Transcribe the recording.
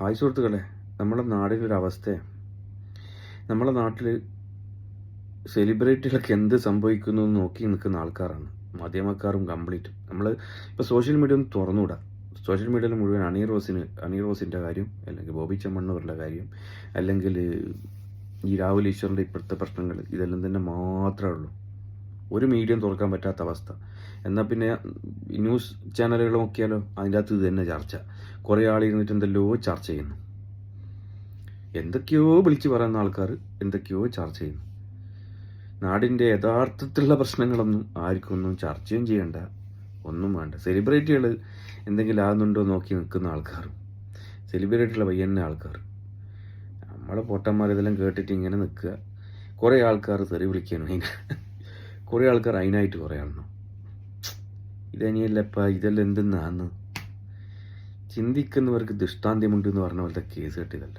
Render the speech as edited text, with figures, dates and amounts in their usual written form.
Hi സുഹൃത്തുക്കളെ, നമ്മുടെ നാടിനൊരവസ്ഥ, നമ്മുടെ നാട്ടിൽ സെലിബ്രിറ്റികളൊക്കെ എന്ത് സംഭവിക്കുന്നു എന്ന് നോക്കി നിൽക്കുന്ന ആൾക്കാരാണ് മാധ്യമക്കാരും കംപ്ലീറ്റും. നമ്മൾ ഇപ്പോൾ സോഷ്യൽ മീഡിയ ഒന്ന് തുറന്നുകൂടാ. സോഷ്യൽ മീഡിയയിൽ മുഴുവൻ അണി റോസിൻ്റെ കാര്യം, അല്ലെങ്കിൽ ബോബി ചെമ്മണ്ണൂറിൻ്റെ കാര്യം, അല്ലെങ്കിൽ ഈ രാഹുൽ ഈശ്വറിൻ്റെ ഇപ്പോഴത്തെ പ്രശ്നങ്ങൾ, ഇതെല്ലാം തന്നെ മാത്രമേ ഉള്ളൂ. ഒരു മീഡിയം തുറക്കാൻ പറ്റാത്ത അവസ്ഥ. എന്നാൽ പിന്നെ ന്യൂസ് ചാനലുകൾ നോക്കിയാലോ, അതിൻ്റെ അകത്ത് ഇത് തന്നെ ചർച്ച. കുറേ ആളിരുന്നിട്ട് എന്തെല്ലോ ചർച്ച ചെയ്യുന്നു, എന്തൊക്കെയോ വിളിച്ച് പറയുന്ന ആൾക്കാർ എന്തൊക്കെയോ ചർച്ച ചെയ്യുന്നു. നാടിൻ്റെ യഥാർത്ഥത്തിലുള്ള പ്രശ്നങ്ങളൊന്നും ആർക്കൊന്നും ചർച്ചയും ചെയ്യണ്ട, ഒന്നും വേണ്ട. സെലിബ്രിറ്റികൾ എന്തെങ്കിലും ആകുന്നുണ്ടോ നോക്കി നിൽക്കുന്ന ആൾക്കാരും, സെലിബ്രിറ്റിയുള്ള പയ്യന്നെ ആൾക്കാർ, നമ്മളെ പൊട്ടന്മാർ ഇതെല്ലാം കേട്ടിട്ട് ഇങ്ങനെ നിൽക്കുക. കുറേ ആൾക്കാർ തെറി വിളിക്കാനും കുറേ ആൾക്കാർ അതിനായിട്ട് കുറയാണോ, ഇതനിയല്ലപ്പ, ഇതെല്ലാം എന്തെന്നാന്ന് ചിന്തിക്കുന്നവർക്ക് ദൃഷ്ടാന്ത്യമുണ്ട് എന്ന് പറഞ്ഞ പോലത്തെ കേസ് കെട്ടിയതല്ല.